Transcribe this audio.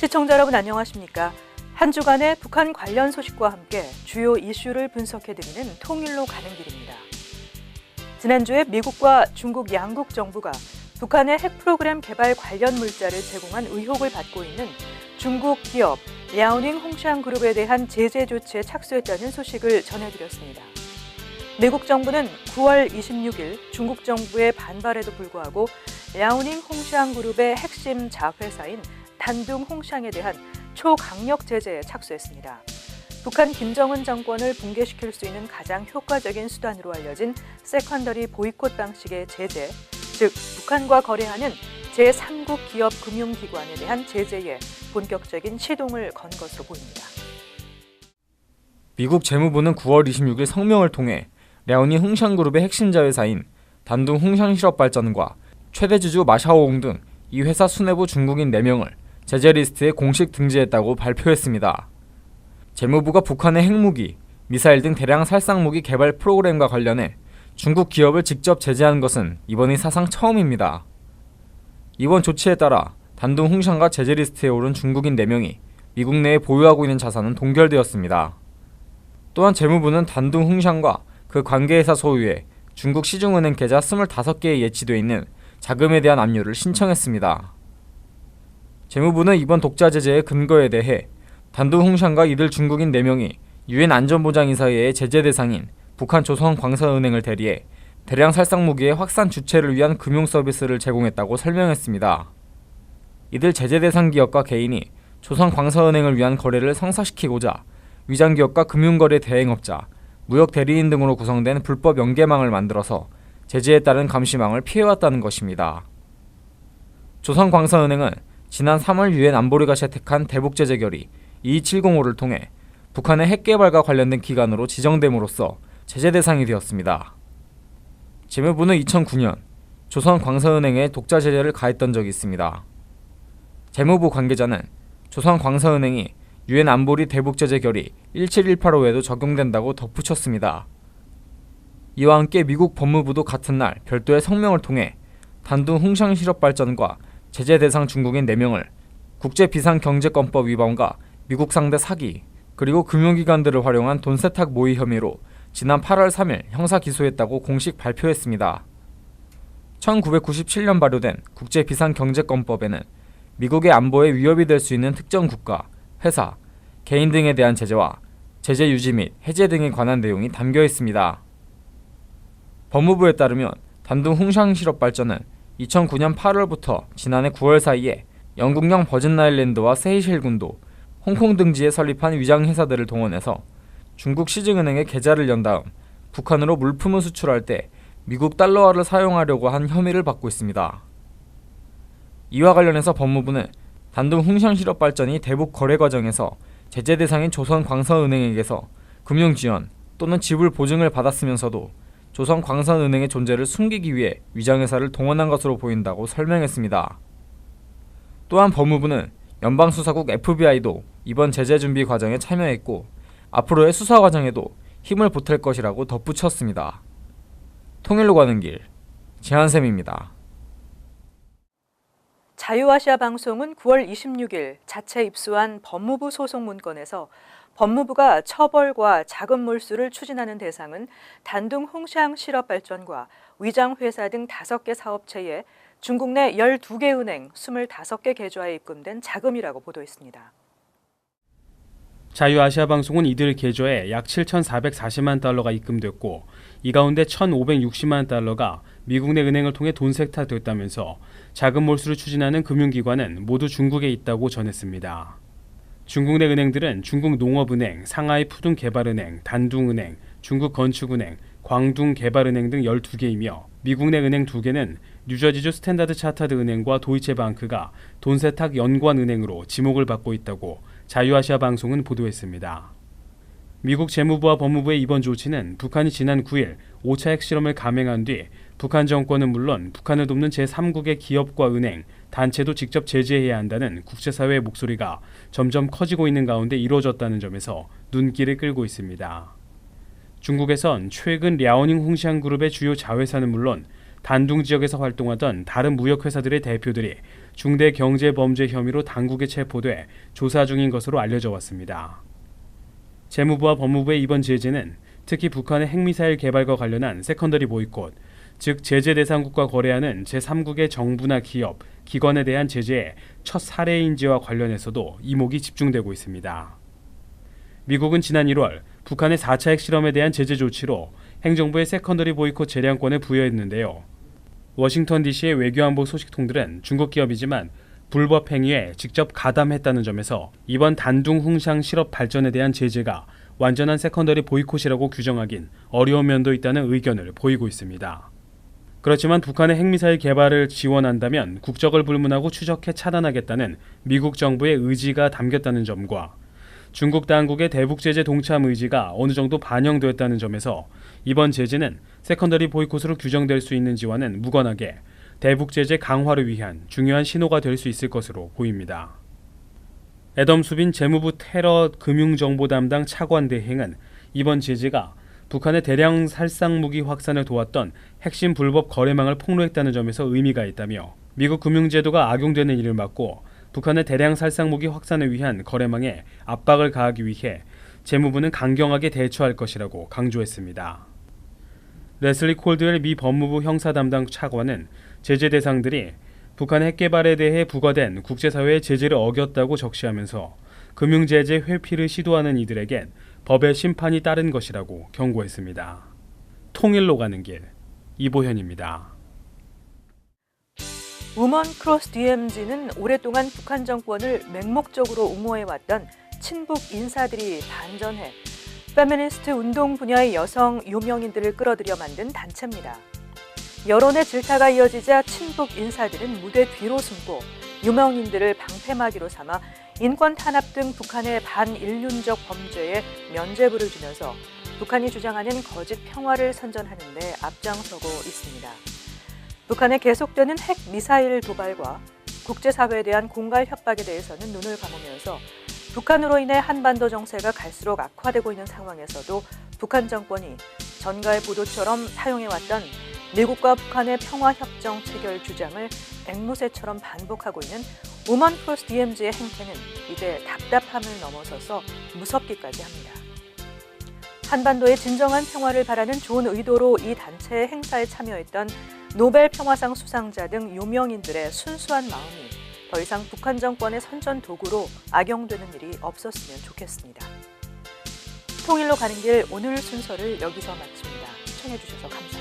시청자 여러분 안녕하십니까? 한 주간의 북한 관련 소식과 함께 주요 이슈를 분석해드리는 통일로 가는 길입니다. 지난주에 미국과 중국 양국 정부가 북한의 핵 프로그램 개발 관련 물자를 제공한 의혹을 받고 있는 중국 기업 랴오닝 홍샹 그룹에 대한 제재 조치에 착수했다는 소식을 전해드렸습니다. 미국 정부는 9월 26일 중국 정부의 반발에도 불구하고 랴오닝 홍샹 그룹의 핵심 자회사인 단둥 홍샹에 대한 초강력 제재에 착수했습니다. 북한 김정은 정권을 붕괴시킬 수 있는 가장 효과적인 수단으로 알려진 세컨더리 보이콧 방식의 제재, 즉 북한과 거래하는 제3국 기업 금융기관에 대한 제재에 본격적인 시동을 건 것으로 보입니다. 미국 재무부는 9월 26일 성명을 통해 랴오닝 홍샹그룹의 핵심 자회사인 단둥 홍샹실업발전과 최대 주주 마샤오옹 등 이 회사 수뇌부 중국인 4명을 제재 리스트에 공식 등재했다고 발표했습니다. 재무부가 북한의 핵무기, 미사일 등 대량 살상무기 개발 프로그램과 관련해 중국 기업을 직접 제재한 것은 이번이 사상 처음입니다. 이번 조치에 따라 단둥 홍샹과 제재 리스트에 오른 중국인 4명이 미국 내에 보유하고 있는 자산은 동결되었습니다. 또한 재무부는 단둥 홍샹과 그 관계회사 소유의 중국 시중은행 계좌 25개에 예치되어 있는 자금에 대한 압류를 신청했습니다. 재무부는 이번 독자 제재의 근거에 대해 단둥 홍샹과 이들 중국인 4명이 유엔 안전보장이사회의 제재 대상인 북한 조선광서은행을 대리해 대량 살상무기의 확산 주체를 위한 금융 서비스를 제공했다고 설명했습니다. 이들 제재 대상 기업과 개인이 조선광서은행을 위한 거래를 성사시키고자 위장기업과 금융거래 대행업자, 무역 대리인 등으로 구성된 불법 연계망을 만들어서 제재에 따른 감시망을 피해왔다는 것입니다. 조선광서은행은 지난 3월 유엔 안보리가 채택한 대북제재 결의 2270호를 통해 북한의 핵개발과 관련된 기관으로 지정됨으로써 제재 대상이 되었습니다. 재무부는 2009년 조선광서은행에 독자 제재를 가했던 적이 있습니다. 재무부 관계자는 조선광서은행이 유엔 안보리 대북제재 결의 17185에도 적용된다고 덧붙였습니다. 이와 함께 미국 법무부도 같은 날 별도의 성명을 통해 단둥 홍샹 실업발전과 제재 대상 중국인 4명을 국제비상경제권법 위반과 미국 상대 사기, 그리고 금융기관들을 활용한 돈 세탁 모의 혐의로 지난 8월 3일 형사 기소했다고 공식 발표했습니다. 1997년 발효된 국제비상경제권법에는 미국의 안보에 위협이 될 수 있는 특정 국가, 회사, 개인 등에 대한 제재와 제재 유지 및 해제 등에 관한 내용이 담겨 있습니다. 법무부에 따르면 단둥 홍샹 실업발전은 2009년 8월부터 지난해 9월 사이에 영국령 버진아일랜드와 세이셸군도, 홍콩 등지에 설립한 위장회사들을 동원해서 중국 시중은행에 계좌를 연 다음 북한으로 물품을 수출할 때 미국 달러화를 사용하려고 한 혐의를 받고 있습니다. 이와 관련해서 법무부는 단둥 홍샹 실업발전이 대북 거래 과정에서 제재 대상인 조선광서은행에게서 금융지원 또는 지불 보증을 받았으면서도 조선광서은행의 존재를 숨기기 위해 위장회사를 동원한 것으로 보인다고 설명했습니다. 또한 법무부는 연방수사국 FBI도 이번 제재 준비 과정에 참여했고 앞으로의 수사 과정에도 힘을 보탤 것이라고 덧붙였습니다. 통일로 가는 길, 제한샘입니다. 자유아시아 방송은 9월 26일 자체 입수한 법무부 소속 문건에서 법무부가 처벌과 자금 몰수를 추진하는 대상은 단둥 홍샹 실업발전과 위장회사 등 5개 사업체에 중국 내 12개 은행 25개 계좌에 입금된 자금이라고 보도했습니다. 자유아시아 방송은 이들 계좌에 약 7,440만 달러가 입금됐고 이 가운데 1,560만 달러가 미국 내 은행을 통해 돈 세탁됐다면서 자금 몰수를 추진하는 금융기관은 모두 중국에 있다고 전했습니다. 중국 내 은행들은 중국농업은행, 상하이푸둥개발은행, 단둥은행, 중국건축은행, 광둥개발은행 등 12개이며 미국 내 은행 2개는 뉴저지주 스탠다드 차타드 은행과 도이체방크가 돈 세탁 연관은행으로 지목을 받고 있다고 자유아시아 방송은 보도했습니다. 미국 재무부와 법무부의 이번 조치는 북한이 지난 9일 5차 핵실험을 감행한 뒤 북한 정권은 물론 북한을 돕는 제3국의 기업과 은행, 단체도 직접 제재해야 한다는 국제사회의 목소리가 점점 커지고 있는 가운데 이루어졌다는 점에서 눈길을 끌고 있습니다. 중국에선 최근 랴오닝 홍샹그룹의 주요 자회사는 물론 단둥 지역에서 활동하던 다른 무역회사들의 대표들이 중대경제범죄 혐의로 당국에 체포돼 조사 중인 것으로 알려져 왔습니다. 재무부와 법무부의 이번 제재는 특히 북한의 핵미사일 개발과 관련한 세컨더리 보이콧, 즉 제재 대상국과 거래하는 제3국의 정부나 기업, 기관에 대한 제재의 첫 사례인지와 관련해서도 이목이 집중되고 있습니다. 미국은 지난 1월 북한의 4차 핵실험에 대한 제재 조치로 행정부의 세컨더리 보이콧 재량권을 부여했는데요. 워싱턴 DC의 외교안보 소식통들은 중국 기업이지만 불법 행위에 직접 가담했다는 점에서 이번 단둥 흥샹 실업 발전에 대한 제재가 완전한 세컨더리 보이콧이라고 규정하긴 어려운 면도 있다는 의견을 보이고 있습니다. 그렇지만 북한의 핵미사일 개발을 지원한다면 국적을 불문하고 추적해 차단하겠다는 미국 정부의 의지가 담겼다는 점과 중국 당국의 대북 제재 동참 의지가 어느 정도 반영되었다는 점에서 이번 제재는 세컨더리 보이콧으로 규정될 수 있는지와는 무관하게 대북 제재 강화를 위한 중요한 신호가 될 수 있을 것으로 보입니다. 애덤 수빈 재무부 테러 금융정보 담당 차관 대행은 이번 제재가 북한의 대량 살상무기 확산을 도왔던 핵심 불법 거래망을 폭로했다는 점에서 의미가 있다며 미국 금융제도가 악용되는 일을 막고 북한의 대량 살상무기 확산을 위한 거래망에 압박을 가하기 위해 재무부는 강경하게 대처할 것이라고 강조했습니다. 레슬리 콜드웰 미 법무부 형사 담당 차관은 제재 대상들이 북한의 핵개발에 대해 부과된 국제사회의 제재를 어겼다고 적시하면서 금융제재 회피를 시도하는 이들에겐 법의 심판이 따른 것이라고 경고했습니다. 통일로 가는 길, 이보현입니다. 우먼 크로스 DMZ는 오랫동안 북한 정권을 맹목적으로 옹호해왔던 친북 인사들이 반전해 페미니스트 운동 분야의 여성 유명인들을 끌어들여 만든 단체입니다. 여론의 질타가 이어지자 친북 인사들은 무대 뒤로 숨고 유명인들을 방패막이로 삼아 인권 탄압 등 북한의 반인륜적 범죄에 면죄부를 주면서 북한이 주장하는 거짓 평화를 선전하는 데 앞장서고 있습니다. 북한의 계속되는 핵 미사일 도발과 국제사회에 대한 공갈 협박에 대해서는 눈을 감으면서 북한으로 인해 한반도 정세가 갈수록 악화되고 있는 상황에서도 북한 정권이 전가의 보도처럼 사용해왔던 미국과 북한의 평화협정 체결 주장을 앵무새처럼 반복하고 있는 우먼 크로스 DMZ의 행태는 이제 답답함을 넘어서서 무섭기까지 합니다. 한반도의 진정한 평화를 바라는 좋은 의도로 이 단체의 행사에 참여했던 노벨 평화상 수상자 등 유명인들의 순수한 마음이 더 이상 북한 정권의 선전 도구로 악용되는 일이 없었으면 좋겠습니다. 통일로 가는 길 오늘 순서를 여기서 마칩니다. 시청해주셔서 감사합니다.